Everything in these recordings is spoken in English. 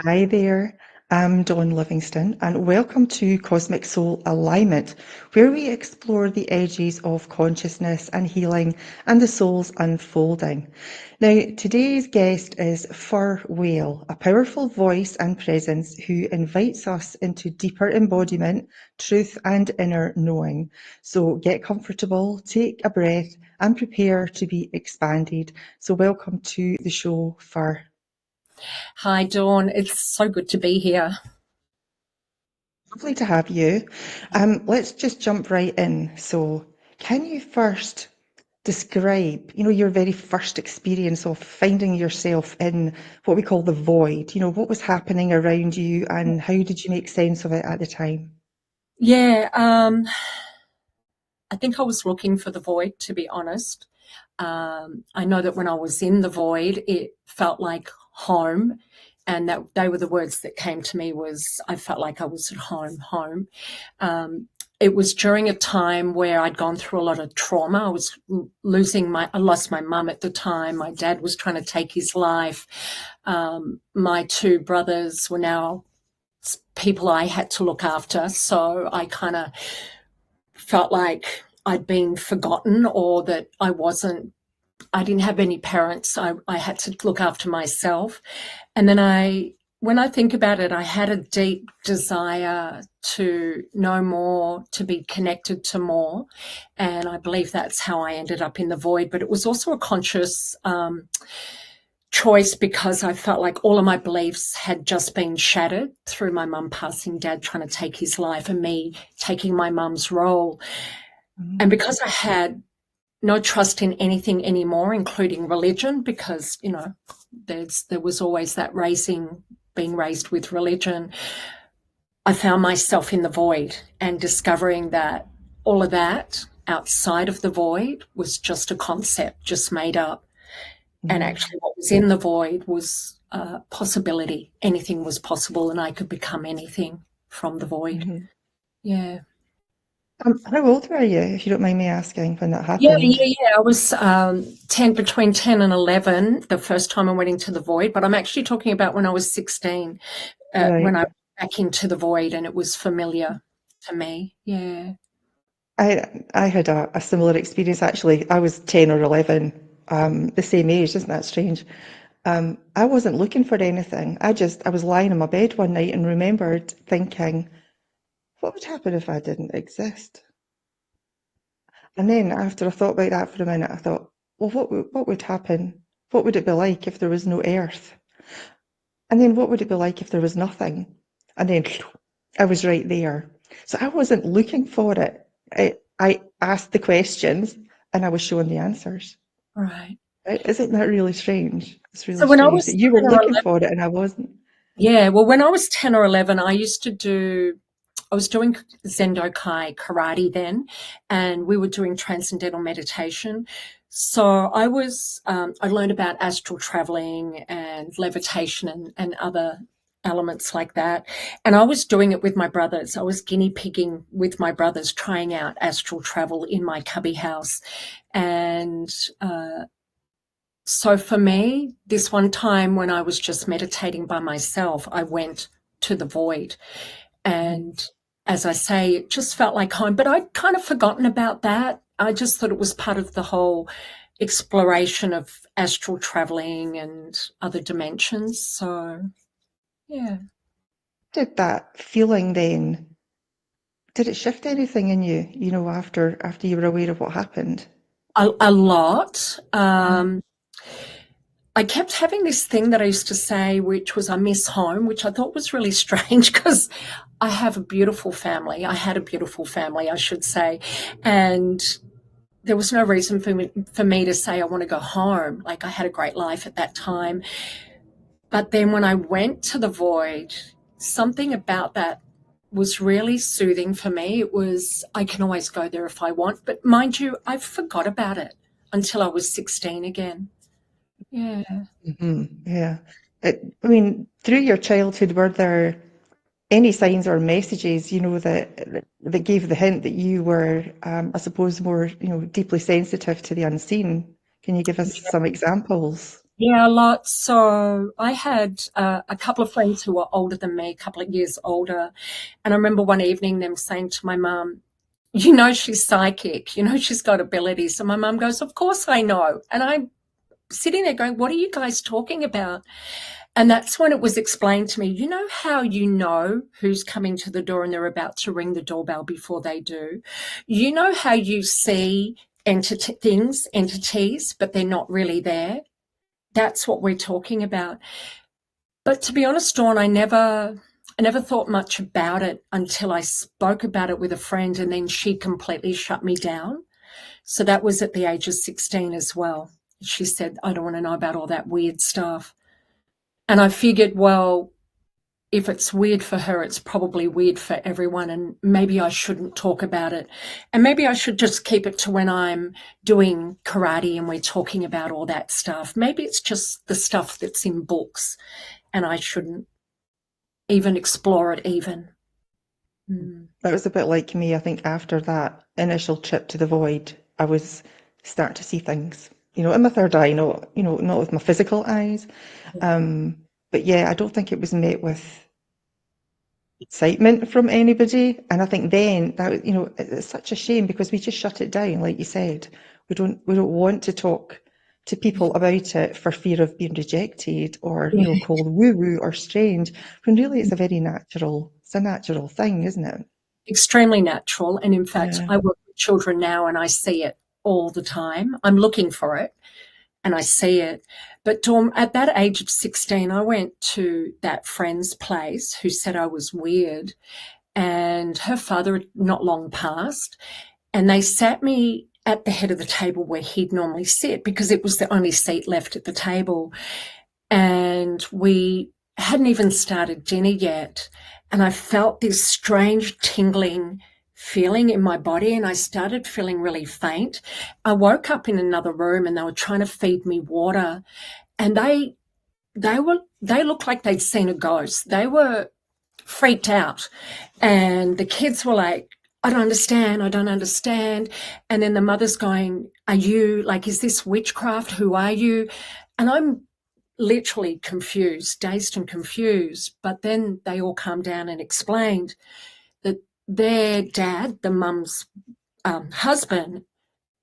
Hi there, I'm Dawn Livingston, and welcome to Cosmic Soul Alignment, where we explore the edges of consciousness and healing and the soul's unfolding. Now, today's guest is Wale, a powerful voice and presence who invites us into deeper embodiment, truth, and inner knowing. So get comfortable, take a breath, and prepare to be expanded. So, welcome to the show, Fur. Hi, Dawn. It's so good to be here. Lovely to have you. Let's just jump right in. So, can you first describe, your very first experience of finding yourself in what we call the void? What was happening around you and how did you make sense of it at the time? Yeah, I think I was looking for the void, to be honest. I know that when I was in the void, it felt like home, and that they were the words that came to me was I felt like I was at home. Um, it was during a time where I'd gone through a lot of trauma. I lost my mum at the time. My dad was trying to take his life. My two brothers were now people I had to look after. So I kind of felt like I'd been forgotten or that I didn't have any parents. I had to look after myself. And then when I think about it, I had a deep desire to know more, to be connected to more. And I believe that's how I ended up in the void. But it was also a conscious choice because I felt like all of my beliefs had just been shattered through my mum passing, dad trying to take his life, and me taking my mum's role. And Mm, because I had no trust in anything anymore, including religion, because, there was always that being raised with religion, I found myself in the void and discovering that all of that outside of the void was just a concept, just made up. And mm, actually, what was in the void was possibility. Anything was possible, and I could become anything from the void. mhm. Yeah. How old were you, if you don't mind me asking, when that Yeah, happened? yeah, yeah. I was 10, between 10 and 11 the first time I went into the void, but I'm actually talking about when I was 16, when Right. I went back into the void and it was familiar to me. Yeah. I had a similar experience actually. I was 10 or 11, the same age, isn't that strange? I wasn't looking for anything. I was lying in my bed one night and remembered thinking, what would happen if I didn't exist? And then after I thought about that for a minute, I thought, well, what would happen? What would it be like if there was no earth? And then what would it be like if there was nothing? And then I was right there. So I wasn't looking for it. I asked the questions and I was shown the answers. Right. Right? Isn't that really strange? It's really So when I strange that was you were 10 or looking 11, for it and I wasn't. yeah, well, when I was 10 or 11, I was doing Zendokai karate then, and we were doing transcendental meditation. So I learned about astral traveling and levitation and other elements like that. And I was doing it with my brothers. I was guinea pigging with my brothers, trying out astral travel in my cubby house. And so for me, this one time when I was just meditating by myself, I went to the void. And as I say, it just felt like home. But I'd kind of forgotten about that. I just thought it was part of the whole exploration of astral traveling and other dimensions. So, yeah. Did that feeling then, did it shift anything in you, after you were aware of what happened? A lot. Mm. I kept having this thing that I used to say, which was I miss home, which I thought was really strange because I have a beautiful family. I had a beautiful family, I should say. And there was no reason for me to say I want to go home. Like I had a great life at that time. But then when I went to the void, something about that was really soothing for me. It was, I can always go there if I want. But mind you, I forgot about it until I was 16 again. Yeah. Yeah. I mean, through your childhood, were there any signs or messages, that gave the hint that you were, I suppose, more, deeply sensitive to the unseen? Can you give us some examples? Yeah, a lot. So I had a couple of friends who were older than me, a couple of years older. And I remember one evening them saying to my mum, you know, she's psychic, you know, she's got abilities. So my mum goes, of course I know. And I'm sitting there going, what are you guys talking about? And that's when it was explained to me, you know how you know who's coming to the door and they're about to ring the doorbell before they do? You know how you see entities, but they're not really there? That's what we're talking about. But to be honest, Dawn, I never thought much about it until I spoke about it with a friend, and then she completely shut me down. So that was at the age of 16 as well. She said, I don't want to know about all that weird stuff. And I figured, well, if it's weird for her, it's probably weird for everyone. And maybe I shouldn't talk about it. And maybe I should just keep it to when I'm doing karate and we're talking about all that stuff. Maybe it's just the stuff that's in books and I shouldn't even explore it even. Mm. That was a bit like me. I think after that initial trip to the void, I was starting to see things, in my third eye, not with my physical eyes. But yeah, I don't think it was met with excitement from anybody. And I think then that, it's such a shame because we just shut it down, like you said. We don't want to talk to people about it for fear of being rejected or, Yeah. called woo-woo or strange, when really it's a natural thing, isn't it? Extremely natural. And in fact, Yeah. I work with children now and I see it all the time. I'm looking for it and I see it. But Dawn, at that age of 16, I went to that friend's place who said I was weird, and her father had not long passed. And they sat me at the head of the table where he'd normally sit because it was the only seat left at the table. And we hadn't even started dinner yet. And I felt this strange tingling feeling in my body, and I started feeling really faint. I woke up in another room and they were trying to feed me water, and they looked like they'd seen a ghost. They were freaked out. And the kids were like, I don't understand. I don't understand. And then the mother's going, are you like, is this witchcraft? Who are you? And I'm literally confused, dazed and confused. But then they all calmed down and explained that their dad, the mum's husband,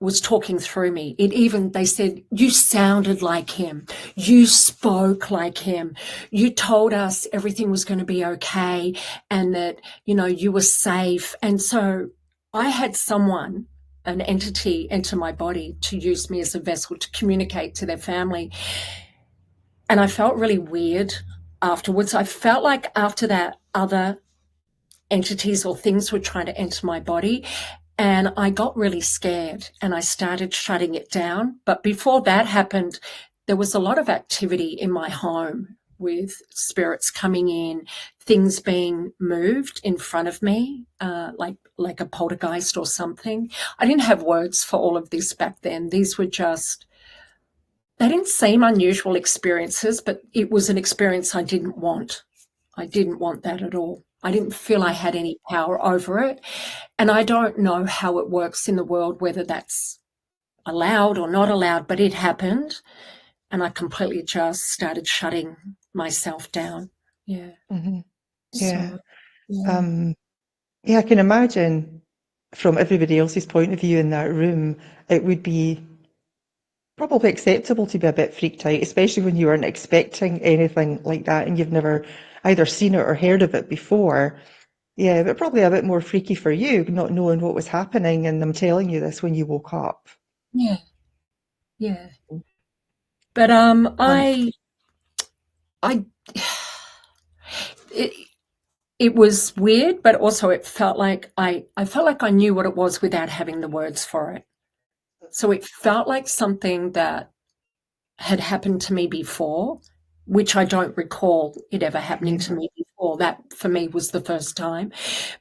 was talking through me. They said, you sounded like him. You spoke like him. You told us everything was going to be okay and that, you were safe. And so I had someone, an entity, enter my body to use me as a vessel to communicate to their family. And I felt really weird afterwards. I felt like after that, other entities or things were trying to enter my body. And I got really scared and I started shutting it down. But before that happened, there was a lot of activity in my home with spirits coming in, things being moved in front of me, like a poltergeist or something. I didn't have words for all of this back then. These were just, they didn't seem unusual experiences, but it was an experience I didn't want. I didn't want that at all. I didn't feel I had any power over it. And I don't know how it works in the world, whether that's allowed or not allowed, but it happened. And I completely just started shutting myself down. Yeah. Hmm. Yeah. So, yeah. Um, yeah, I can imagine from everybody else's point of view in that room, it would be probably acceptable to be a bit freaked out, especially when you weren't expecting anything like that and you've never either seen it or heard of it before. Yeah, but probably a bit more freaky for you, not knowing what was happening and them telling you this when you woke up. Yeah. Yeah. But Um, I, it, it was weird, but also it felt like I felt like I knew what it was without having the words for it. So it felt like something that had happened to me before, which I don't recall it ever happening yeah, to me before. That for me was the first time.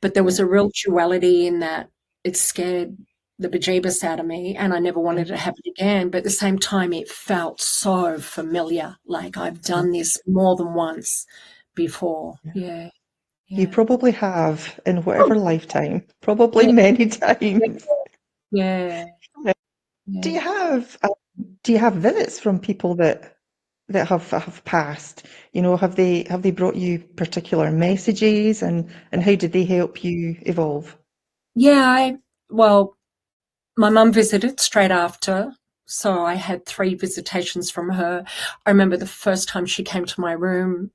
But there was yeah, a real duality in that it scared the bejeebus out of me and I never wanted it to happen again. But at the same time, it felt so familiar. Like I've yeah, done this more than once before. yeah. Yeah. You Yeah. probably have in whatever lifetime, probably Yeah. many Yeah. times. Yeah. Do Yeah. you have do you have visits from people that? that have passed? Have they brought you particular messages, and how did they help you evolve? Yeah, well, my mum visited straight after, so I had 3 visitations from her. I remember the first time she came to my room,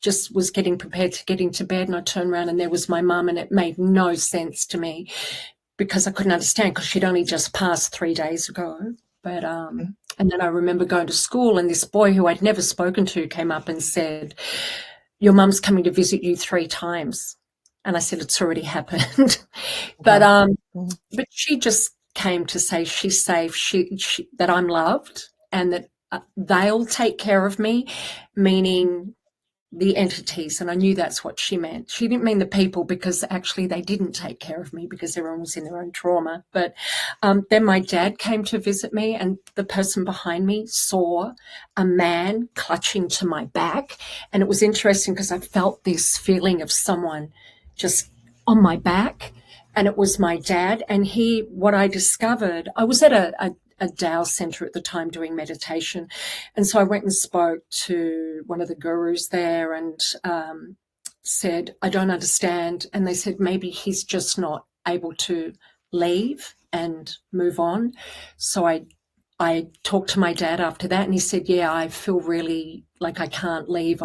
just was getting prepared to get into bed, and I turned around and there was my mum, and it made no sense to me because I couldn't understand because she'd only just passed 3 days ago. But and then I remember going to school, and this boy who I'd never spoken to came up and said, "Your mum's coming to visit you 3 times." And I said, "It's already happened." But Wow. but she just came to say she's safe, that I'm loved, and that they'll take care of me, meaning the entities. And I knew that's what she meant. She didn't mean the people, because actually they didn't take care of me because everyone was in their own trauma. But then my dad came to visit me, and the person behind me saw a man clutching to my back. And it was interesting because I felt this feeling of someone just on my back, and it was my dad. And what I discovered, I was at a Tao center at the time doing meditation. And so I went and spoke to one of the gurus there, and said, "I don't understand." And they said, maybe he's just not able to leave and move on. So I talked to my dad after that, and he said, "Yeah, I feel really like I can't leave.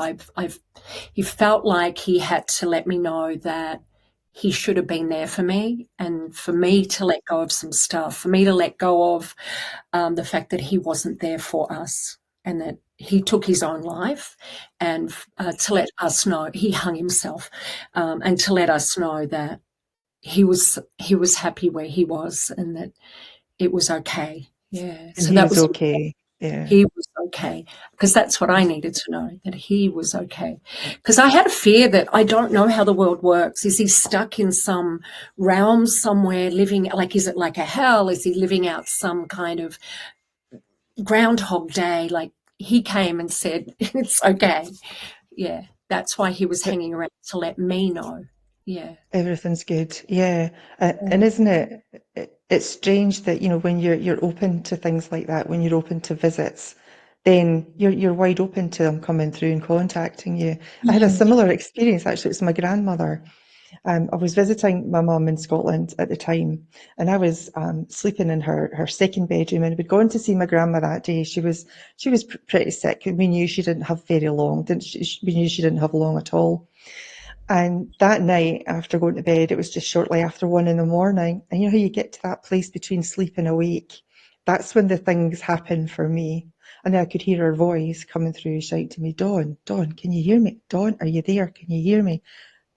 He felt like he had to let me know that he should have been there for me, and for me to let go of some stuff, for me to let go of the fact that he wasn't there for us, and that he took his own life, and to let us know he hung himself, and to let us know that he was happy where he was, and that it was okay." Yeah, And so he that was was okay. Yeah. he was okay, because that's what I needed to know, that he was okay. Because I had a fear that I don't know how the world works. Is he stuck in some realm somewhere living, like, is it like a hell? Is he living out some kind of Groundhog Day? Like, he came and said, "It's okay." Yeah, that's why he was hanging around, to let me know. Yeah. Everything's good. Yeah. And isn't it's strange that, when you're open to things like that, when you're open to visits, then you're wide open to them coming through and contacting you. I had a Mm. similar experience actually. It was my grandmother. I was visiting my mum in Scotland at the time, and I was sleeping in her second bedroom, and we'd gone to see my grandma that day. She was pretty sick. We knew she didn't have very long. Didn't she? We knew she didn't have long at all. And that night, after going to bed, it was just shortly after 1 in the morning. And you know how you get to that place between sleep and awake? That's when the things happen for me. And then I could hear her voice coming through, shouting to me, "Dawn, Dawn, can you hear me? Dawn, are you there? Can you hear me?"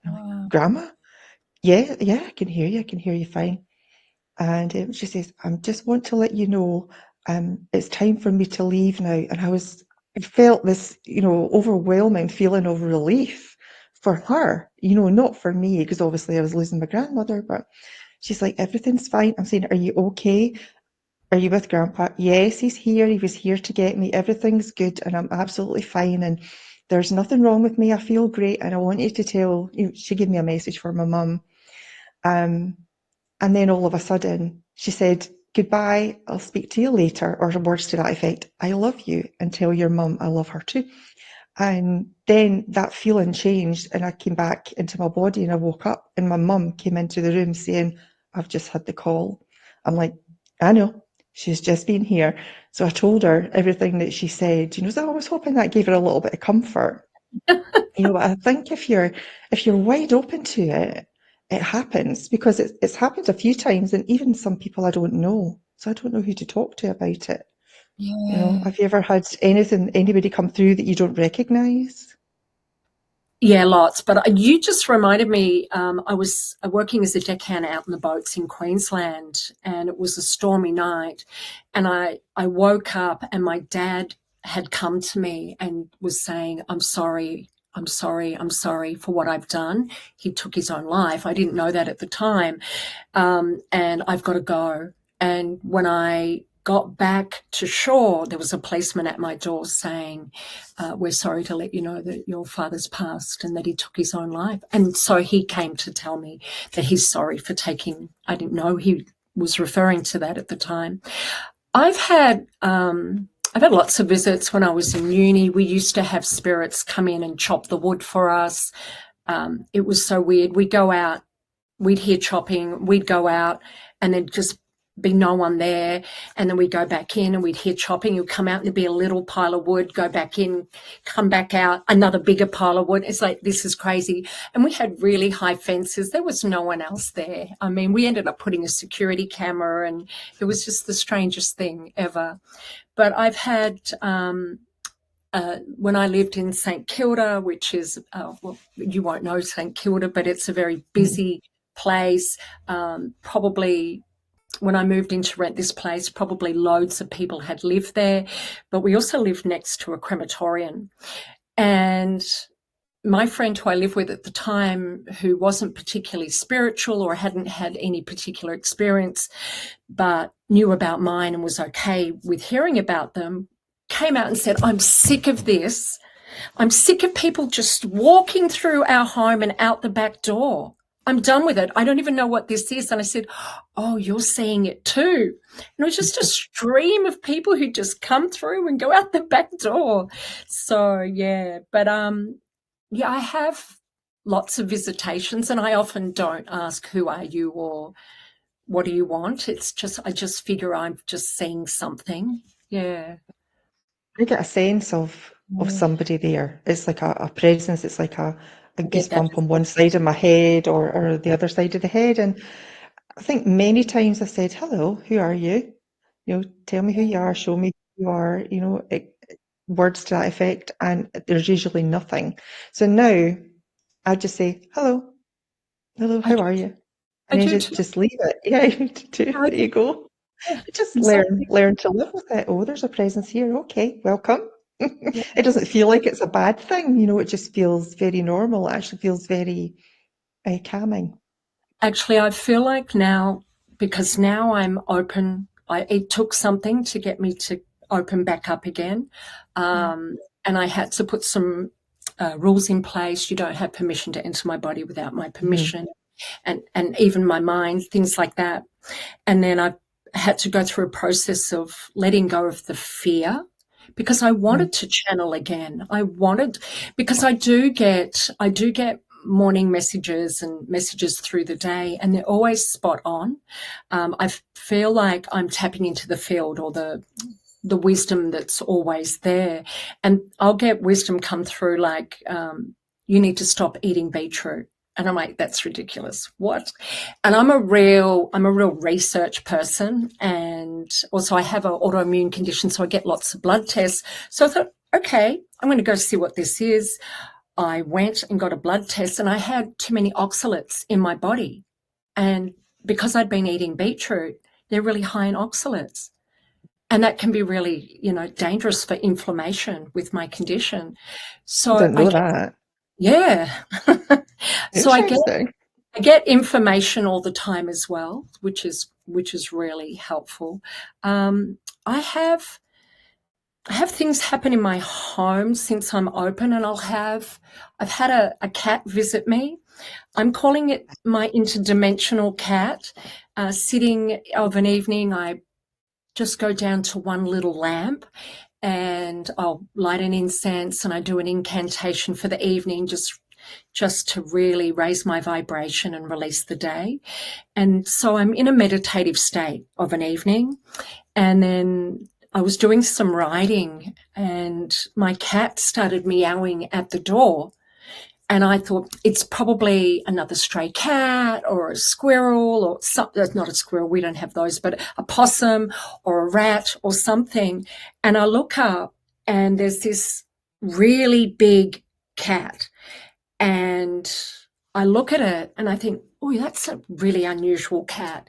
And I'm like, Wow. "Grandma? Yeah, yeah, I can hear you. I can hear you fine." And she says, "I just want to let you know, it's time for me to leave now." And I felt this, overwhelming feeling of relief for her, not for me, because obviously I was losing my grandmother. But she's like, "Everything's fine." I'm saying, "Are you okay? Are you with Grandpa?" "Yes, he's here. He was here to get me. Everything's good, and I'm absolutely fine. And there's nothing wrong with me. I feel great. And I want you to tell," she gave me a message for my mum. Um, and then all of a sudden, she said, "Goodbye, I'll speak to you later," or words to that effect. "I love you, and tell your mum I love her too." And then that feeling changed, and I came back into my body, and I woke up, and my mum came into the room saying, "I've just had the call." I'm like, "I know, she's just been here." So I told her everything that she said, so I was hoping that gave her a little bit of comfort. But I think if you're wide open to it, it happens, because it's happened a few times, and even some people I don't know. So I don't know who to talk to about it. Yeah. Have you ever had anybody come through that you don't recognize? Yeah, lots. But you just reminded me, I was working as a deckhand out in the boats in Queensland, and it was a stormy night. And I woke up, and my dad had come to me and was saying, "I'm sorry. I'm sorry. I'm sorry for what I've done." He took his own life. I didn't know that at the time. And I've got to go. And when I got back to shore, there was a policeman at my door saying, "We're sorry to let you know that your father's passed and that he took his own life." And so he came to tell me that he's sorry for taking, I didn't know he was referring to that at the time. I've had I've had lots of visits when I was in uni. We used to have spirits come in and chop the wood for us. It was so weird. We'd go out, we'd hear chopping, we'd go out, and there'd just be no one there. And then we'd go back in and we'd hear chopping. You'd come out and there'd be a little pile of wood, go back in, come back out, another bigger pile of wood. It's like, this is crazy. And we had really high fences. There was no one else there. I mean, we ended up putting a security camera, and it was just the strangest thing ever. But I've had, when I lived in St Kilda, which is, well, you won't know St Kilda, but it's a very busy place. Probably when I moved in to rent this place, probably loads of people had lived there, but we also lived next to a crematorium. And my friend who I lived with at the time, who wasn't particularly spiritual or hadn't had any particular experience, but knew about mine and was okay with hearing about them, came out and said, I'm sick of this. I'm sick of people just walking through our home and out the back door. I'm done with it. I don't even know what this is. And I said, oh, you're seeing it too. And it was just a stream of people who just come through and go out the back door. So, yeah. But, yeah, I have lots of visitations, and I often don't ask, who are you or what do you want? It's just, I just figure I'm just seeing something. Yeah. I get a sense of somebody there. It's like a presence. It's like a I get that. goosebump on one side of my head or the other side of the head. And I think many times I said, hello, who are you? Tell me who you are, show me who you are, words to that effect. And there's usually nothing. So now I just say, hello, I how do, are you? I And then do too. just leave it. Yeah, you do. I There you go. Yeah, Just exactly. learn to live with it. Oh, there's a presence here. Okay, welcome. Yeah. It doesn't feel like it's a bad thing, it just feels very normal. It actually feels very calming. Actually, I feel like now, because now I'm open, it took something to get me to open back up again. Mm, And I had to put some rules in place. You don't have permission to enter my body without my mm, permission, and even my mind, things like that. And then I had to go through a process of letting go of the fear, because I mm, wanted to channel again. Because I do get morning messages and messages through the day, and they're always spot on. I feel like I'm tapping into the field, or the wisdom that's always there. And I'll get wisdom come through like, you need to stop eating beetroot. And I'm like, that's ridiculous. What? And I'm a real research person. And also I have an autoimmune condition, so I get lots of blood tests. So I thought, okay, I'm going to go see what this is. I went and got a blood test, and I had too many oxalates in my body. And because I'd been eating beetroot, they're really high in oxalates. And that can be really, dangerous for inflammation with my condition. I So didn't I know get, that. yeah. So Interesting. I get information all the time as well, which is really helpful. I have things happen in my home since I'm open, and I've had a cat visit me. I'm calling it my interdimensional cat. Sitting of an evening, I just go down to one little lamp, and I'll light an incense, and I do an incantation for the evening, just to really raise my vibration and release the day. And so I'm in a meditative state of an evening. And then I was doing some writing, and my cat started meowing at the door. And I thought, it's probably another stray cat or a squirrel or something. Not a squirrel, we don't have those, but a possum or a rat or something. And I look up, and there's this really big cat. And I look at it and I think, oh, that's a really unusual cat.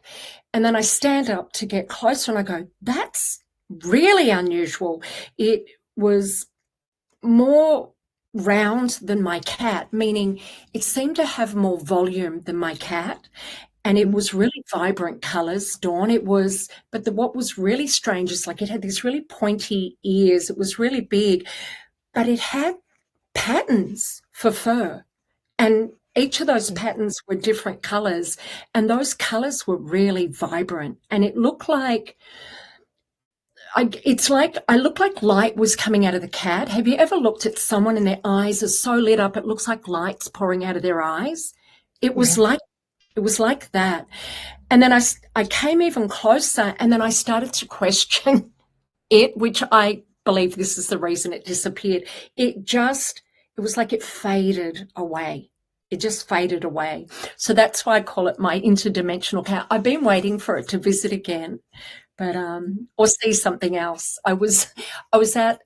And then I stand up to get closer, and I go, that's really unusual. It was more round than my cat, meaning it seemed to have more volume than my cat. And it Mm, was really vibrant colors, Dawn. What was really strange is, like, it had these really pointy ears. It was really big, but it had patterns for fur. And each of those mm, patterns were different colors. And those colors were really vibrant. And it looked like it's like I look like light was coming out of the cat. Have you ever looked at someone and their eyes are so lit up it looks like light's pouring out of their eyes? It was Yeah. like it was like that. And then I came even closer and then I started to question it, which I believe this is the reason it disappeared. It was like it faded away. It just faded away. So that's why I call it my interdimensional cat. I've been waiting for it to visit again, but or see something else. I was at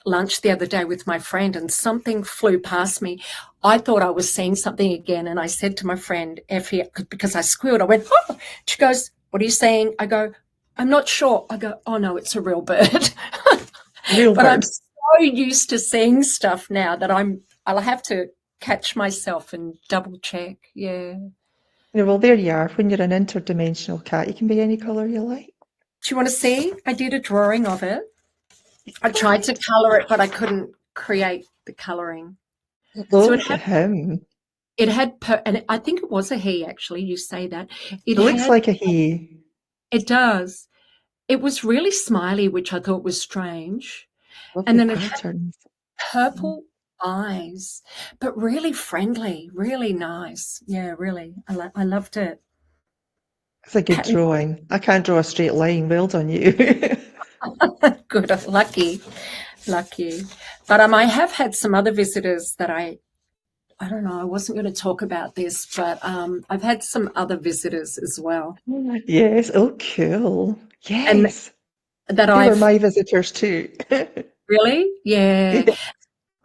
lunch the other day with my friend, and something flew past me. I thought I was seeing something again, and I said to my friend Effie, because I squealed. I went, "Oh!" She goes, "What are you saying?" I go, "I'm not sure." I go, "Oh no, it's a real bird." Real But I'm birds. so used to seeing stuff now that I'll have to catch myself and double check. Yeah. Yeah, well, there you are. When you're an interdimensional cat, you can be any color you like. Do you want to see? I did a drawing of it. I tried to What? color it, but I couldn't create the coloring. So Look at him. and I think it was a he actually. You say that it It looks had, like a he. it does. It was really smiley, which I thought was strange. And Lovely then it had patterns. purple eyes, but really friendly, really nice. Yeah, really. I loved it. It's a good drawing. I can't draw a straight line. Well done, you. Good, lucky, lucky. But I have had some other visitors that I don't know, I wasn't going to talk about this, but I've had some other visitors as well. Yes. Oh, cool. And Yes. that They were I've my visitors too. really, yeah. Yeah.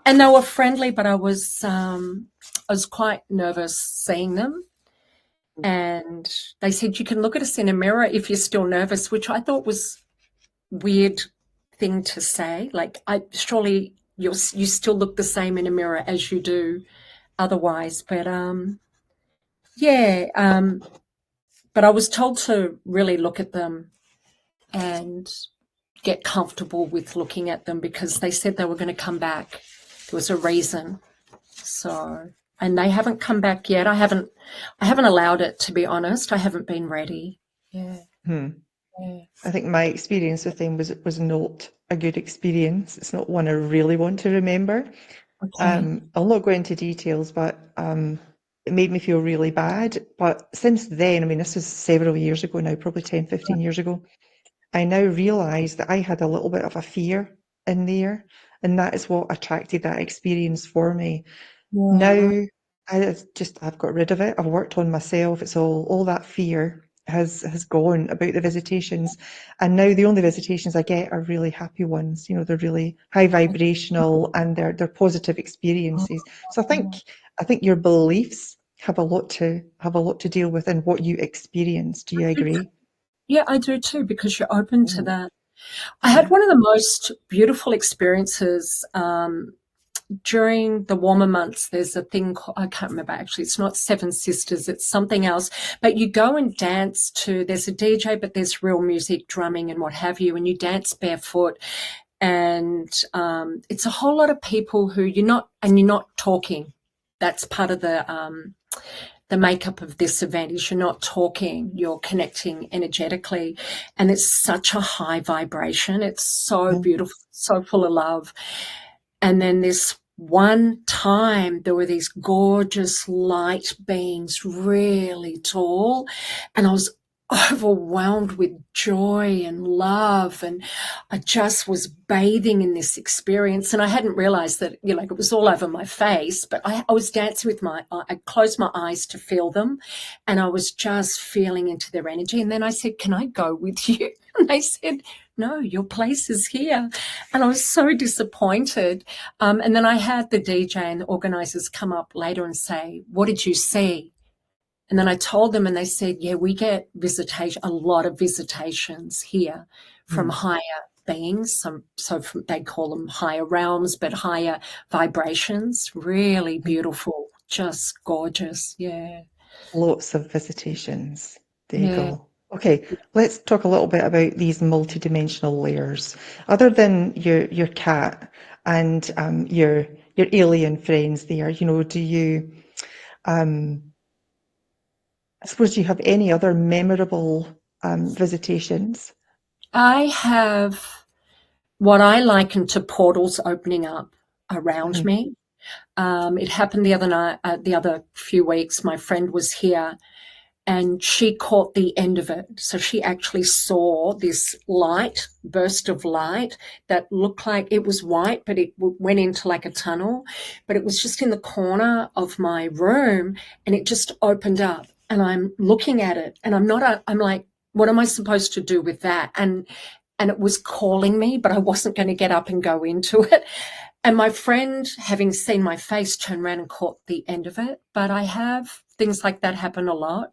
And they were friendly, but I was quite nervous seeing them. And they said, you can look at us in a mirror if you're still nervous, which I thought was weird thing to say. Like, surely you still look the same in a mirror as you do otherwise. But yeah, but I was told to really look at them and get comfortable with looking at them because they said they were going to come back. There was a reason. So, and they haven't come back yet. I haven't allowed it, to be honest. I haven't been ready. Yeah. Hmm. Yeah. I think my experience with them was not a good experience. It's not one I really want to remember. Okay. I'll not go into details, but it made me feel really bad. But since then, I mean, this was several years ago now, probably 10, 15 years ago, I now realise that I had a little bit of a fear in there, and that is what attracted that experience for me. Yeah. Now I've got rid of it. I've worked on myself. It's all that fear has gone about the visitations, and now the only visitations I get are really happy ones. You know, they're really high vibrational and they're positive experiences. So I think your beliefs have a lot to deal with in what you experience. Do you agree? Yeah, I do too, because you're open to Mm, that. I had yeah. one of the most beautiful experiences during the warmer months. There's a thing called, I can't remember actually, it's not Seven Sisters, it's something else. But you go and dance to, there's a DJ, but there's real music, drumming and what have you, and you dance barefoot. And it's a whole lot of people who you're not talking. That's part of the makeup of this event is you're not talking, you're connecting energetically. And it's such a high vibration. It's so Mm, beautiful, so full of love. And then this one time there were these gorgeous light beings, really tall, and I was overwhelmed with joy and love, and I just was bathing in this experience. And I hadn't realized that, like it was all over my face, but I was dancing with I closed my eyes to feel them, and I was just feeling into their energy. And then I said, can I go with you? And they said, no, your place is here. And I was so disappointed. And then I had the DJ and the organizers come up later and say, what did you see? And then I told them, and they said, yeah, we get a lot of visitations here from mm. higher beings. They call them higher realms, but higher vibrations. Really beautiful, just gorgeous. Yeah. Lots of visitations. There you Yeah. go. Okay, let's talk a little bit about these multidimensional layers. Other than your cat and your alien friends there, do you I suppose do you have any other memorable visitations? I have what I liken to portals opening up around Hmm. me. It happened the other night, the other few weeks. My friend was here and she caught the end of it. So she actually saw this light, burst of light that looked like it was white, but it went into like a tunnel. But it was just in the corner of my room and it just opened up. And I'm looking at it and I'm like, what am I supposed to do with that? And it was calling me, but I wasn't going to get up and go into it. And my friend, having seen my face, turned around and caught the end of it. But I have things like that happen a lot.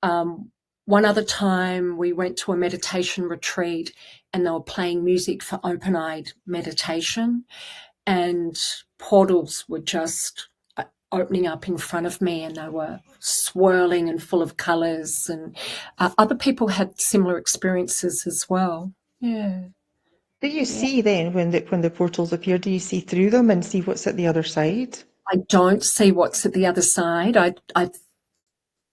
Um, One other time we went to a meditation retreat and they were playing music for open-eyed meditation and portals were just opening up in front of me and they were swirling and full of colors and other people had similar experiences as well. Yeah. Do you Yeah. see then when the portals appear? Do you see through them and see what's at the other side? I don't see what's at the other side.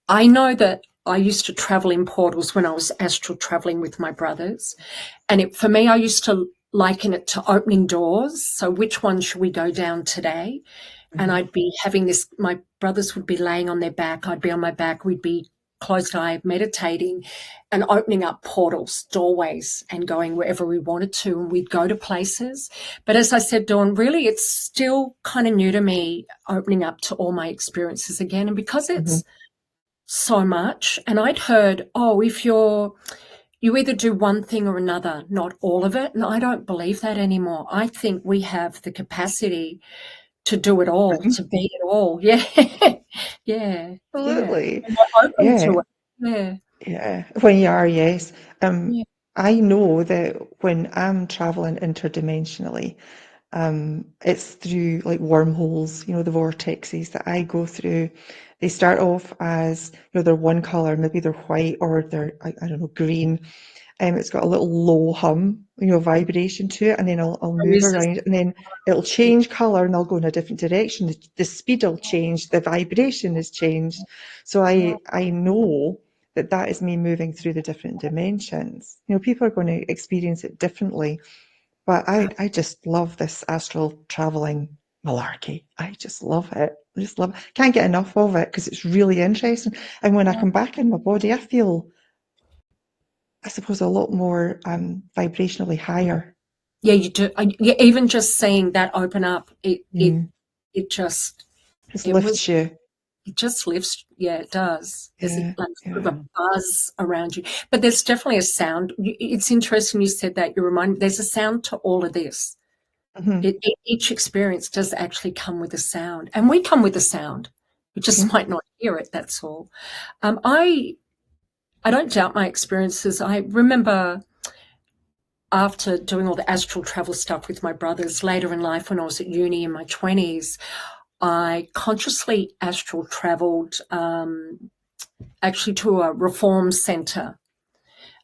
I know that I used to travel in portals when I was astral traveling with my brothers. And for me, I used to liken it to opening doors. So which one should we go down today? And Hmm. I'd be having this, my brothers would be laying on their back. I'd be on my back. We'd be closed eye meditating and opening up portals, doorways and going wherever we wanted to. And we'd go to places. But as I said, Dawn, really, it's still kind of new to me opening up to all my experiences again. And because Hmm. it's so much. And I'd heard, oh, if you either do one thing or another, not all of it. And I don't believe that anymore. I think we have the capacity to do it all, Hmm. to be it all. Yeah. Yeah. Yeah. Absolutely. And we're open Yeah. to it. Yeah. Yeah. When you are, yes. Yeah. I know that when I'm traveling interdimensionally, it's through like wormholes, the vortexes that I go through. They start off as, they're one color, maybe they're white or they're, I don't know, green. It's got a little low hum, vibration to it, and then I'll There move is a, around, and then it'll change color, and I'll go in a different direction. The speed will change, the vibration has changed. So I know that that is me moving through the different dimensions. People are going to experience it differently, but I just love this astral traveling malarkey. I just love it. I just love it. Can't get enough of it because it's really interesting. And when I come back in my body, I feel, I suppose, a lot more vibrationally higher. yeah, you do. Yeah, even just seeing that open up, Mm. it just, Just it was lifts you. it just lifts. Yeah, it does. There's Yeah, like sort yeah. of a buzz around you, but there's definitely a sound. It's interesting you said that. You remind me. There's a sound to all of this. Hmm. Each experience does actually come with a sound, and we come with a sound. We just Hmm. might not hear it. That's all. I don't doubt my experiences. I remember after doing all the astral travel stuff with my brothers later in life when I was at uni in my 20s, I consciously astral traveled actually to a reform centre.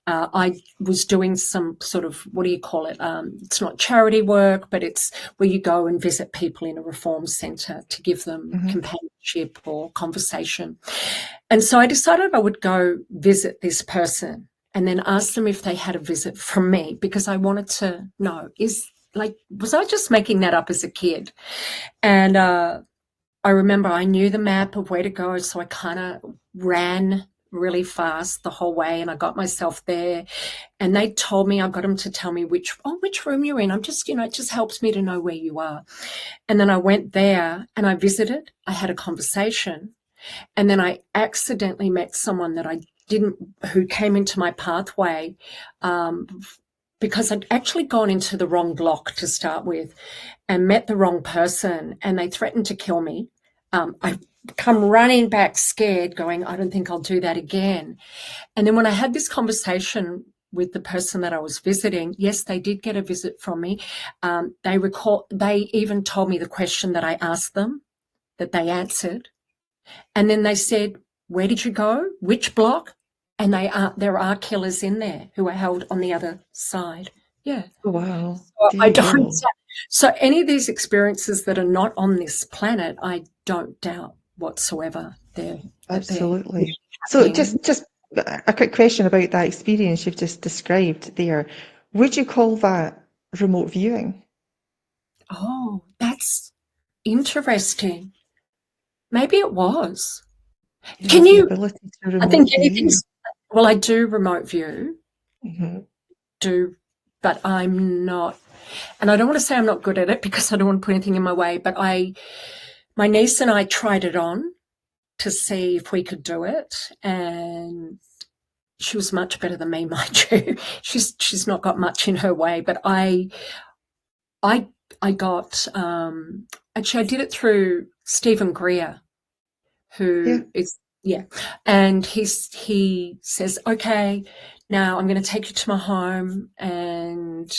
I was doing some sort of, what do you call it? It's not charity work, but it's where you go and visit people in a reform centre to give them Hmm. companionship or conversation. And so I decided I would go visit this person and then ask them if they had a visit from me because I wanted to know, was I just making that up as a kid? And I remember I knew the map of where to go, so I kind of ran really fast the whole way and I got myself there and they told me, I got them to tell me which room you're in. I'm just, it just helps me to know where you are. And then I went there and I visited, I had a conversation, and then I accidentally met someone that I didn't, who came into my pathway, um, because I'd actually gone into the wrong block to start with and met the wrong person and they threatened to kill me. I come running back scared going, I don't think I'll do that again. And then when I had this conversation with the person that I was visiting, yes, they did get a visit from me. They even told me the question that I asked them that they answered. And then they said, where did you go? Which block? And there are killers in there who are held on the other side. Yeah. Oh, wow. So There I you don't, go. so any of these experiences that are not on this planet, I don't doubt whatsoever that they're Absolutely. So happening. just A quick question about that experience you've just described there. Would you call that remote viewing? Oh, that's interesting. Maybe it was. You Can have the you, ability to I think remote view. anything's, well, I do remote view, Hmm. do, but I'm not, and I don't want to say I'm not good at it because I don't want to put anything in my way, but my niece and I tried it on to see if we could do it, and she was much better than me, mind you. She's not got much in her way, but I I got actually I did it through Stephen Greer, Yeah. who is, yeah, and he says, okay, now I'm going to take you to my home and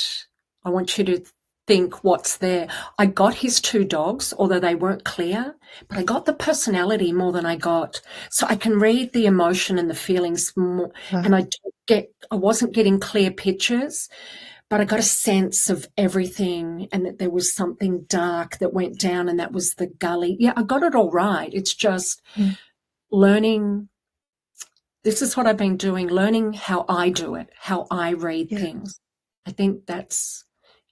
I want you to think what's there. I got his two dogs, although they weren't clear, but I got the personality more than I got. So I can read the emotion and the feelings more, Uh, and I wasn't getting clear pictures, but I got a sense of everything and that there was something dark that went down and that was the gully. Yeah, I got it all right. It's just mm, learning. This is what I've been doing, learning how I do it, how I read yeah. things. I think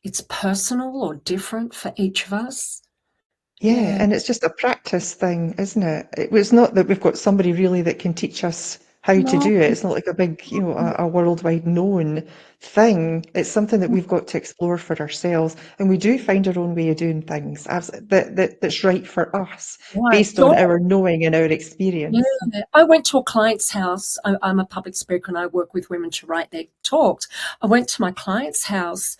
it's personal or different for each of us. Yeah, Yeah. and it's just a practice thing, isn't it? It's not that we've got somebody really that can teach us how to No. do it. It's not like a big, a worldwide known thing. It's something that we've got to explore for ourselves, and we do find our own way of doing things that's right for us, Right. based on our knowing and our experience. Yeah, I went to a client's house. I'm a public speaker and I work with women to write their talks. I went to my client's house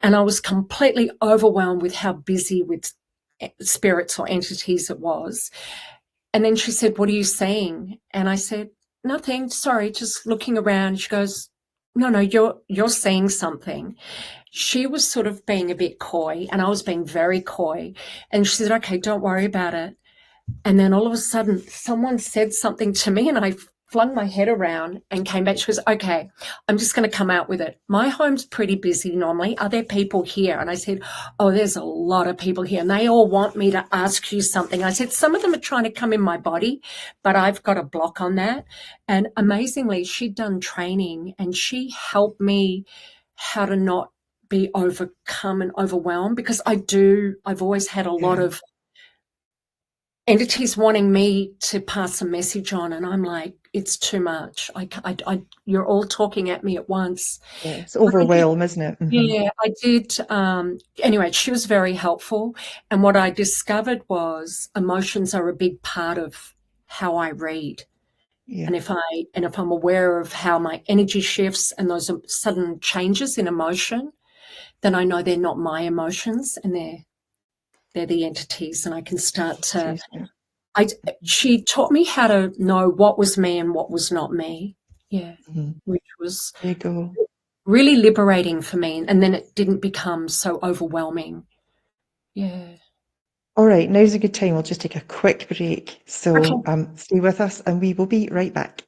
and I was completely overwhelmed with how busy with spirits or entities it was. And then she said, what are you seeing? And I said, nothing, sorry, just looking around. She goes, no, you're seeing something. She was sort of being a bit coy and I was being very coy. And she said, okay, don't worry about it. And then all of a sudden, someone said something to me, and I flung my head around and came back. She goes, okay, I'm just going to come out with it. My home's pretty busy normally. Are there people here? And I said, oh, there's a lot of people here, and they all want me to ask you something. I said, some of them are trying to come in my body, but I've got a block on that. And amazingly, she'd done training, and she helped me how to not be overcome and overwhelmed, because I've always had a lot Yeah. of entities wanting me to pass a message on, and I'm like, it's too much. You're all talking at me at once. Yeah, it's But I did, overwhelm, isn't it? yeah, I did. Anyway, she was very helpful, and what I discovered was emotions are a big part of how I read. Yeah, And if I'm aware of how my energy shifts and those sudden changes in emotion, then I know they're not my emotions, and they're the entities, and I can start to. geez, yeah. She taught me how to know what was me and what was not me. Yeah, Mhm. which was There you go. really liberating for me. And then it didn't become so overwhelming. Yeah. All right, now's a good time. We'll just take a quick break. Okay. So stay with us and we will be right back.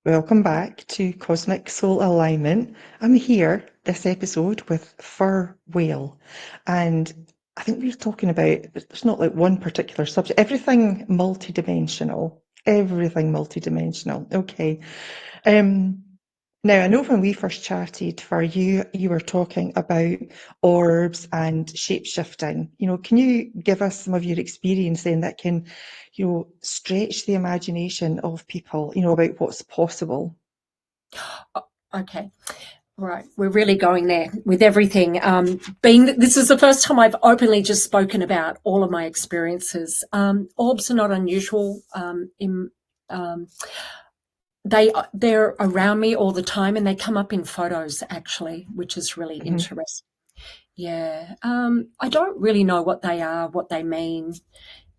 Welcome back to Cosmic Soul Alignment. I'm here this episode with Wale, and I think we're talking about there's not like one particular subject, everything multidimensional. Everything multidimensional. Okay. Um, Now, I know when we first chatted for you, you were talking about orbs and shape-shifting. Can you give us some of your experience then that can, stretch the imagination of people, about what's possible? Okay, right. We're really going there with everything. Being that this is the first time I've openly just spoken about all of my experiences. Orbs are not unusual. Um, they're around me all the time, and they come up in photos actually, which is really Mhm. interesting. Yeah. I don't really know what they are, what they mean,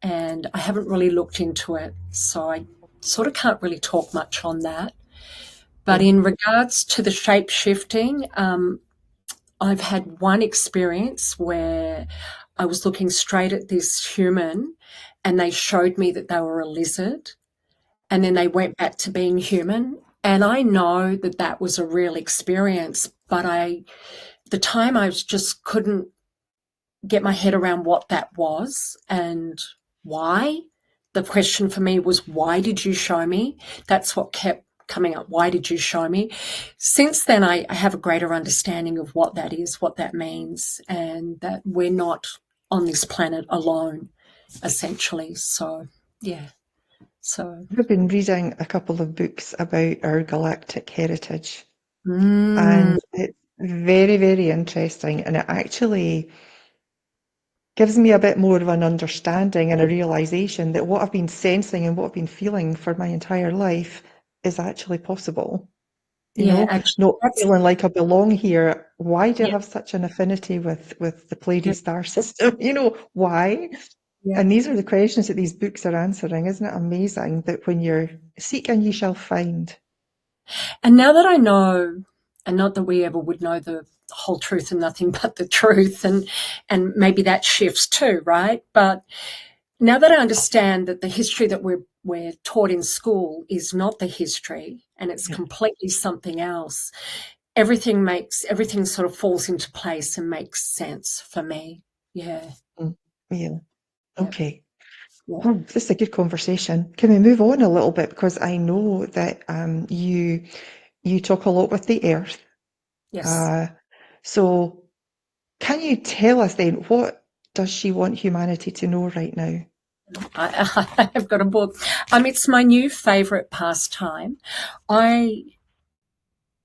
and I haven't really looked into it, so I sort of can't really talk much on that. But Yeah. in regards to the shape shifting, I've had one experience where I was looking straight at this human and they showed me that they were a lizard, and then they went back to being human. And I know that that was a real experience, but the time I just couldn't get my head around what that was and why. The question for me was, why did you show me? That's what kept coming up. Why did you show me? Since then, I have a greater understanding of what that is, what that means, and that we're not on this planet alone, essentially. So, yeah. So, I've been reading a couple of books about our galactic heritage, mm, and it's very, very interesting. And it actually gives me a bit more of an understanding and a realization that what I've been sensing and what I've been feeling for my entire life is actually possible. yeah, actually, Not that's, feeling like I belong here. Why do I yeah, have such an affinity with the yeah, Pleiades star system? Why? yeah. And these are the questions that these books are answering. Isn't it amazing that when you're seek and you shall find? And now that I know, and not that we ever would know the whole truth and nothing but the truth, and maybe that shifts too, right? But now that I understand that the history that we're taught in school is not the history and it's Yeah. completely something else, everything sort of falls into place and makes sense for me. Yeah, Mm, yeah. yeah, Okay. yeah. Well, this is a good conversation. Can we move on a little bit? Because I know that you talk a lot with the earth. Yes. Uh, so can you tell us then what does she want humanity to know right now? I have got a book. It's my new favorite pastime. I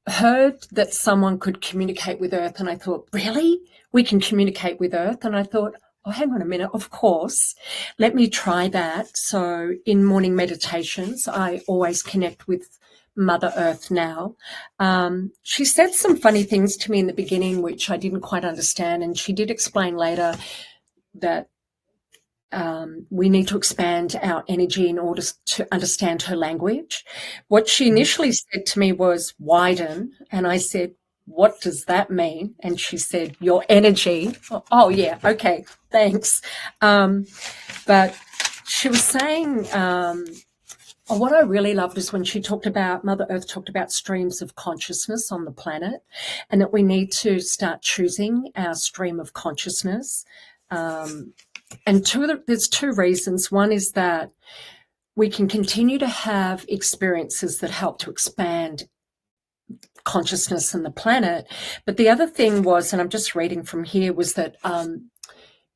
heard that someone could communicate with Earth, and I thought, really? We can communicate with Earth? And I thought, oh, hang on a minute, of course. Let me try that. So in morning meditations, I always connect with Mother Earth now. She said some funny things to me in the beginning, which I didn't quite understand. And she did explain later that we need to expand our energy in order to understand her language. What she Mhm. initially said to me was widen. And I said, what does that mean? And she said, your energy. Oh, yeah. Okay. Thanks. But she was saying, what I really loved is when she talked about, Mother Earth talked about streams of consciousness on the planet, and that we need to start choosing our stream of consciousness. Um, and there's two reasons. One is that we can continue to have experiences that help to expand consciousness and the planet. But the other thing was, and I'm just reading from here, was that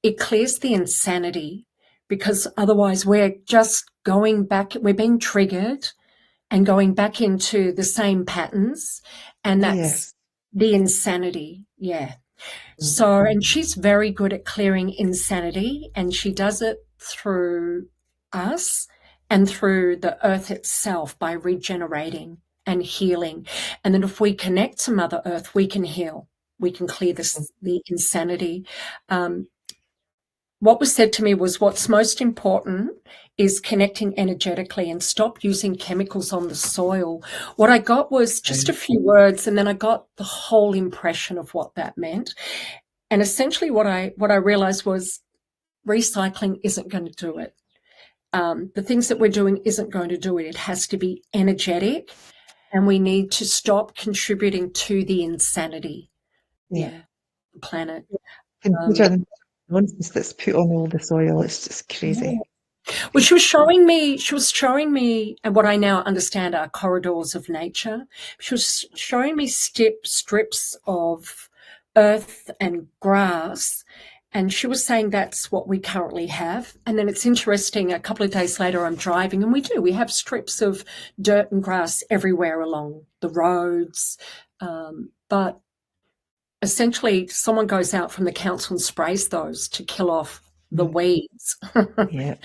it clears the insanity, because otherwise we're just going back, we're being triggered and going back into the same patterns. And that's Yes. the insanity. Yeah. So, and she's very good at clearing insanity, and she does it through us and through the earth itself by regenerating and healing. And then if we connect to Mother Earth, we can heal. We can clear the insanity. Um, what was said to me was what's most important is connecting energetically and stop using chemicals on the soil. What I got was just a Right. few words, and then I got the whole impression of what that meant. And essentially what I realized was recycling isn't going to do it. The things that we're doing isn't going to do it. It has to be energetic. And we need to stop contributing to the insanity. Yeah. The planet. Considering the nonsense that's put on all the soil, it's just crazy. Well, she was showing me, and what I now understand are corridors of nature. She was showing me strips of earth and grass, and she was saying that's what we currently have. And then it's interesting, a couple of days later I'm driving, and we have strips of dirt and grass everywhere along the roads. But essentially someone goes out from the council and sprays those to kill off the weeds. Yeah.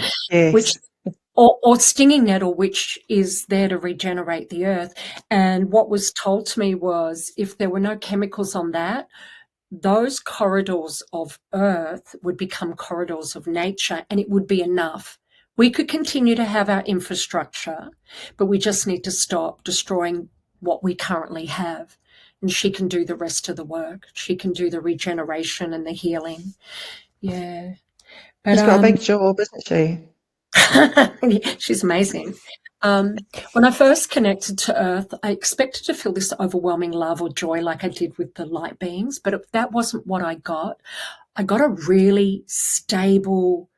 Which Yes. or stinging nettle, which is there to regenerate the earth. And what was told to me was if there were no chemicals on that, those corridors of earth would become corridors of nature, and it would be enough. We could continue to have our infrastructure, but we just need to stop destroying what we currently have. And she can do the rest of the work. She can do the regeneration and the healing. Yeah. But She's got a big job, isn't she? she's amazing. When I first connected to Earth, I expected to feel this overwhelming love or joy like I did with the light beings, but that wasn't what I got. I got a really stable,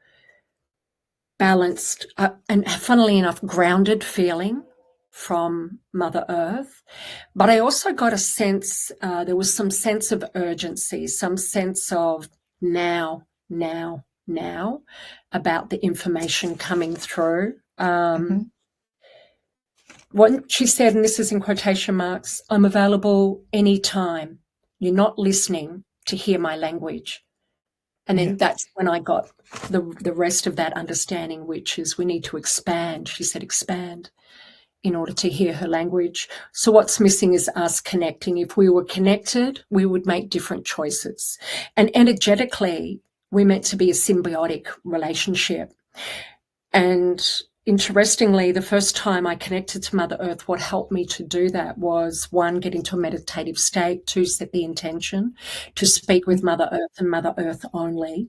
balanced, and funnily enough, grounded feeling from Mother Earth. But I also got a sense, there was some sense of urgency, some sense of now, about the information coming through. What she said, and this is in quotation marks, I'm available anytime. You're not listening to hear my language. And then that's when I got the rest of that understanding, which is we need to expand. She said expand in order to hear her language. So what's missing is us connecting. If we were connected, we would make different choices. And energetically, we're meant to be a symbiotic relationship. And interestingly, the first time I connected to Mother Earth, what helped me to do that was, one, get into a meditative state, two, set the intention to speak with Mother Earth and Mother Earth only.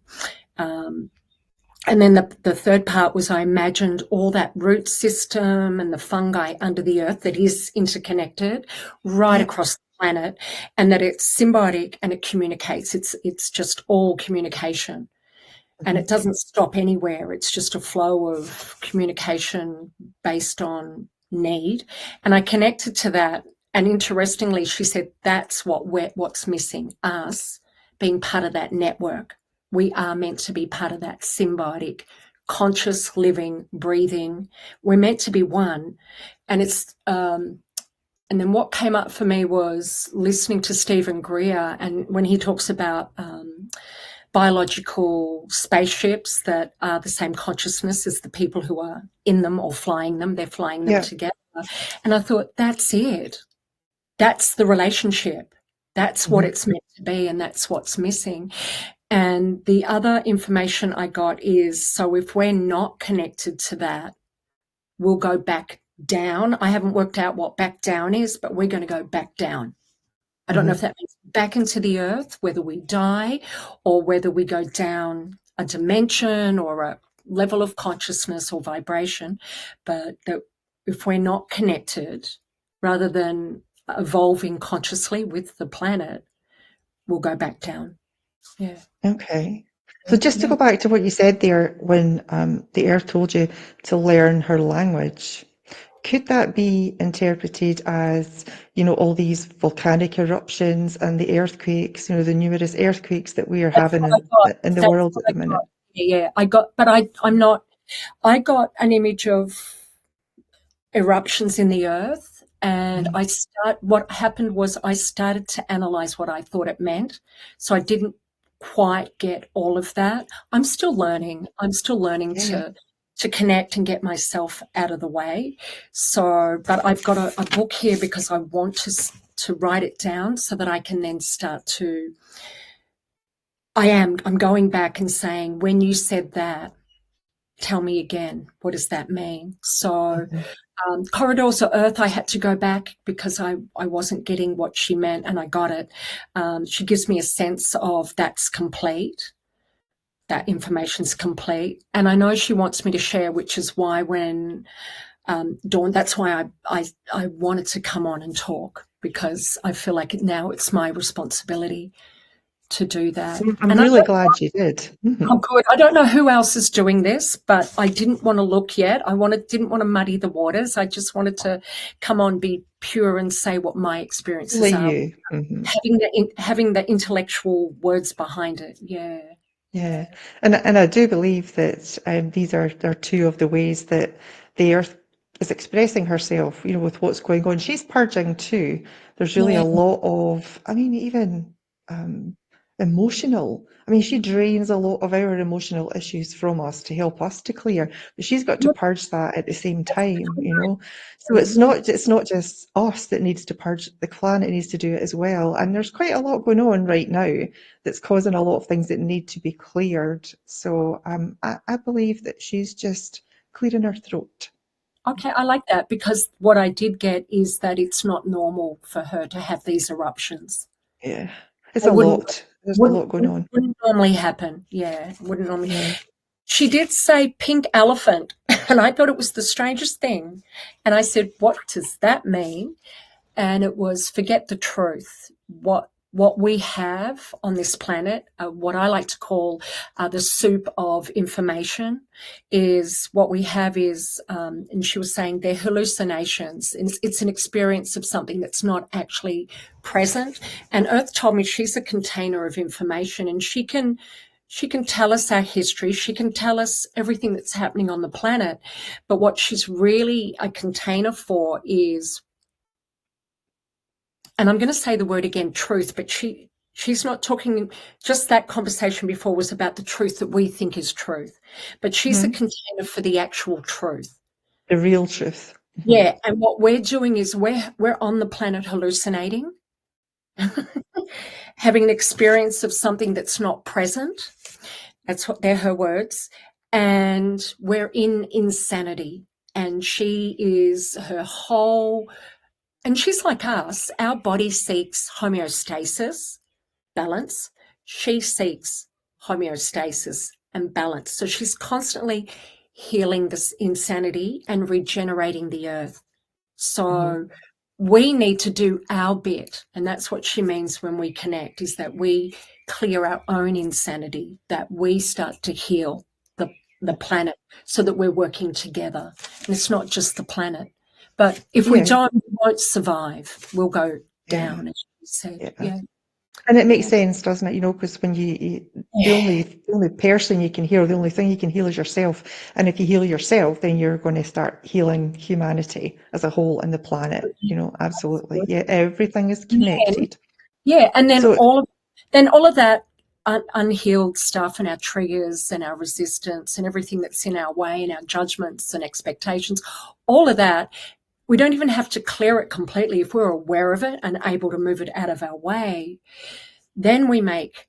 And then the third part was I imagined all that root system and the fungi under the earth that is interconnected right across the planet, and that it's symbiotic and it communicates. It's just all communication. And it doesn't stop anywhere. It's just a flow of communication based on need. And I connected to that. And interestingly, she said, that's what's missing, us being part of that network. We are meant to be part of that symbiotic, conscious, living, breathing. We're meant to be one. And it's, and then what came up for me was listening to Stephen Greer, and when he talks about biological spaceships that are the same consciousness as the people who are in them or flying them. They're flying them together. And I thought, that's it. That's the relationship. That's what it's meant to be, and that's what's missing. And the other information I got is, so if we're not connected to that, we'll go back down. I haven't worked out what back down is, but we're going to go back down. I don't know if that means back into the earth, whether we die or whether we go down a dimension or a level of consciousness or vibration, but that if we're not connected, rather than evolving consciously with the planet, we'll go back down. Yeah. Okay. So just to go back to what you said there, when the earth told you to learn her language, could that be interpreted as, all these volcanic eruptions and the earthquakes, the numerous earthquakes that we are having in the world at the minute? Yeah, I got an image of eruptions in the earth, and what happened was I started to analyze what I thought it meant. So I didn't quite get all of that. I'm still learning. To connect and get myself out of the way. So, but I've got a book here because I want to write it down so that I can then start to, I'm going back and saying, when you said that, tell me again, what does that mean? So corridors of earth, I had to go back because I wasn't getting what she meant, and I got it. She gives me a sense of that's complete. That information's complete. And I know she wants me to share, which is why when Dawn. That's why I wanted to come on and talk, because I feel like now it's my responsibility to do that. I'm And really glad you did. oh, good. I don't know who else is doing this, but I didn't want to look yet. Didn't want to muddy the waters. I just wanted to come on, be pure, and say what my experiences Only are, you. Mm-hmm. having the intellectual words behind it. Yeah. Yeah, and I do believe that these are two of the ways that the Earth is expressing herself. You know, with what's going on, she's purging too. There's really Yeah. a lot of, I mean, even um, emotional. I mean, she drains a lot of our emotional issues from us to help us to clear, but she's got to purge that at the same time. You know, so it's not just us that needs to purge. The planet needs to do it as well. And there's quite a lot going on right now that's causing a lot of things that need to be cleared. So I believe that she's just clearing her throat. Okay, I like that, because what I did get is that it's not normal for her to have these eruptions. Yeah, it's It a lot. There's a lot going on. wouldn't normally happen. Yeah, wouldn't normally. Yeah. She did say pink elephant, and I thought it was the strangest thing. And I said, "What does that mean?" And it was, forget the truth. What we have on this planet, what I like to call the soup of information, is what we have is, and she was saying they're hallucinations. It's an experience of something that's not actually present. And Earth told me she's a container of information, and she can tell us our history. She can tell us everything that's happening on the planet. But what she's really a container for is, and I'm going to say the word again, truth, but she's not talking, just that conversation before was about the truth that we think is truth, but she's a Hmm. container for the actual truth. The real truth. Hmm. Yeah, and what we're doing is we're on the planet hallucinating, having an experience of something that's not present. That's what they're her words. And we're in insanity. And she is her whole, and she's like us. Our body seeks homeostasis, balance. She seeks homeostasis and balance. So she's constantly healing this insanity and regenerating the earth. Hmm. So we need to do our bit. And that's what she means when we connect, is that we clear our own insanity, that we start to heal the planet, so that we're working together. And it's not just the planet. But if we Yeah, don't, we won't survive. We'll go yeah, down, as you said. yeah. Yeah. And it makes Yeah. sense, doesn't it? You know, because when Yeah. the only person you can heal, the only thing you can heal is yourself. And if you heal yourself, then you're going to start healing humanity as a whole and the planet. You know, absolutely. Yeah, everything is Yeah. connected. Yeah. And then So all of that unhealed stuff, and our triggers and our resistance and everything that's in our way, and our judgments and expectations, all of that, we don't even have to clear it completely. If we're aware of it and able to move it out of our way, then we make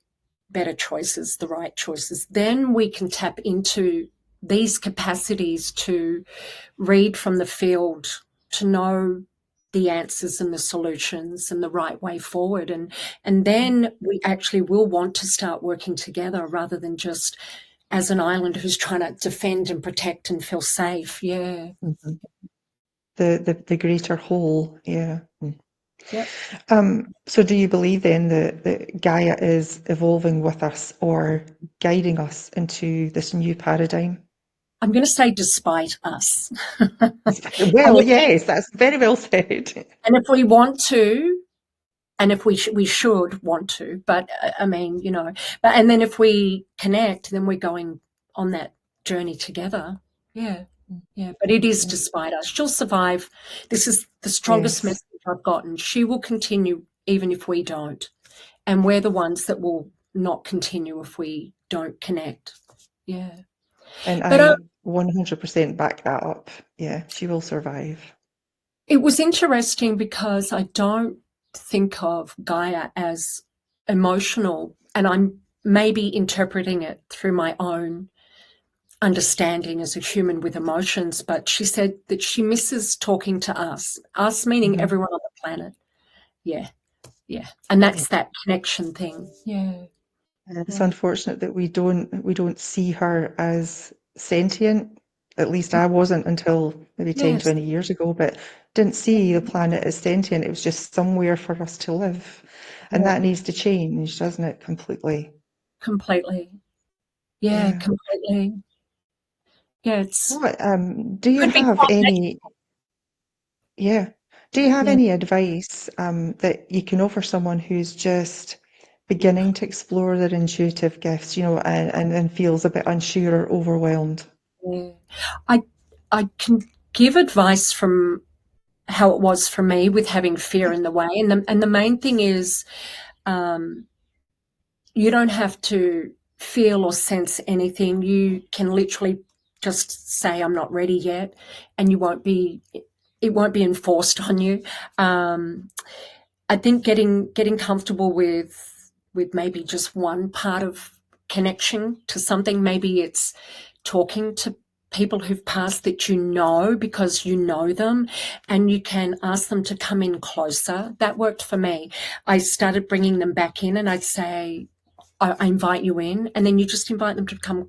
better choices, the right choices. Then we can tap into these capacities to read from the field, to know the answers and the solutions and the right way forward. And then we actually will want to start working together, rather than just as an island who's trying to defend and protect and feel safe. Yeah. mhm. The greater whole, yeah. Yep. So do you believe then that Gaia is evolving with us or guiding us into this new paradigm? I'm going to say despite us. Well, yes, that's very well said. And if we want to, and if we should want to, but I mean, but and then if we connect, then we're going on that journey together. Yeah. Yeah. But it is despite us. She'll survive. This is the strongest Yes. message I've gotten. She will continue even if we don't. And we're the ones that will not continue if we don't connect. Yeah. And But I 100% back that up. Yeah, she will survive. it was interesting, because I don't think of Gaia as emotional, and I'm maybe interpreting it through my own understanding as a human with emotions. But she said that she misses talking to us meaning Mhm. everyone on the planet. Yeah, yeah. And Yeah. that's that connection thing. Yeah, And it's yeah. unfortunate that we don't see her as sentient At least I wasn't until maybe 10, Yes, 20 years ago, but didn't see the planet as sentient. It was just somewhere for us to live. And yeah, that needs to change, doesn't it, completely? completely. Yeah, Yeah. completely. Yeah, it's What do you could be have quite any, yeah, do you have yeah. any advice that you can offer someone who's just beginning to explore their intuitive gifts, and feels a bit unsure or overwhelmed? Yeah. I I can give advice from how it was for me with having fear in the way, and the main thing is um, you don't have to feel or sense anything. You can literally just say, "I'm not ready yet," and you won't be. It won't be enforced on you. Um, I think getting comfortable with maybe just one part of connection to something. Maybe it's talking to people who've passed that you know because you know them, and you can ask them to come in closer. That worked for me. I started bringing them back in, and I'd say, I invite you in, and then you just invite them to come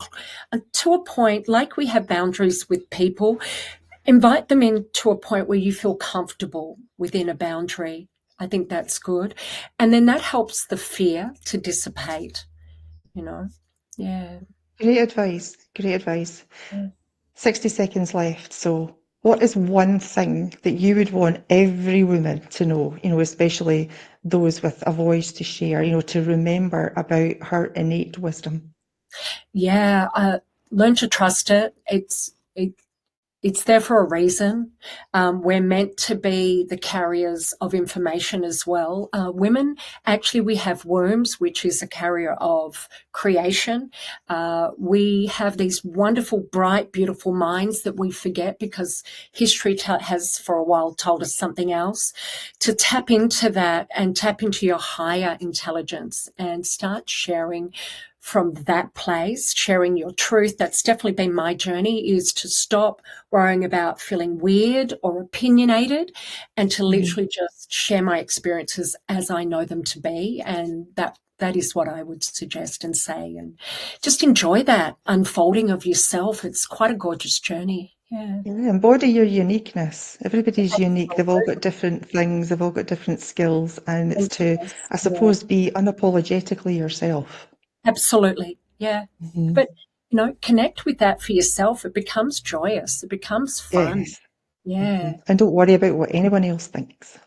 to a point, like we have boundaries with people. Invite them in to a point where you feel comfortable within a boundary. I think that's good. And then that helps the fear to dissipate, you know? Yeah. Great advice. Great advice. 60 seconds left. So, what is one thing that you would want every woman to know, especially those with a voice to share, to remember about her innate wisdom? Yeah. Learn to trust it. It's there for a reason. We're meant to be the carriers of information as well. Women, actually, we have wombs, which is a carrier of creation. We have these wonderful, bright, beautiful minds that we forget because history has for a while told us something else. To tap into that and tap into your higher intelligence and start sharing from that place, sharing your truth. That's definitely been my journey, is to stop worrying about feeling weird or opinionated and to Mhm. literally just share my experiences as I know them to be. And that is what I would suggest and say. And just enjoy that unfolding of yourself. It's quite a gorgeous journey. Yeah. Yeah, embody your uniqueness. Everybody's unique. They've all got Absolutely. different things, they've all got different skills, and it's Each to, of us. I Yeah. suppose, be unapologetically yourself. Absolutely. Yeah. Mhm. But, connect with that for yourself. It becomes joyous. It becomes fun. Yes. Yeah. Mhm. And don't worry about what anyone else thinks.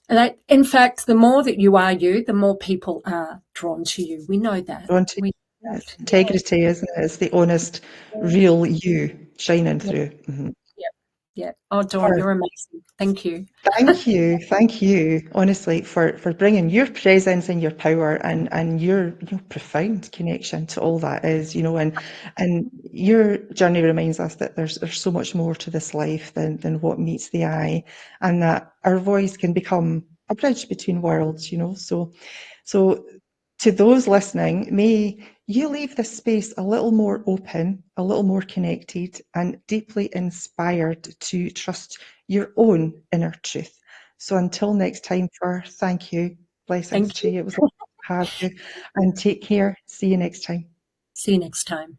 And in fact, the more that you are you, the more people are drawn to you. We know that. On to We know It's that. Yeah. integrity, isn't it? It's the honest, Yeah. real you shining Yeah. through. Mhm. Yeah. Yeah. Oh, Dawn, you're amazing. Thank you. Thank you, honestly, for bringing your presence and your power and your profound connection to all that is, and your journey reminds us that there's so much more to this life than what meets the eye, and that our voice can become a bridge between worlds. So to those listening, may you leave this space a little more open, a little more connected, and deeply inspired to trust your own inner truth. So until next time, thank you. Blessings Thank to you. you. It was lovely to have you. And take care. See you next time. See you next time.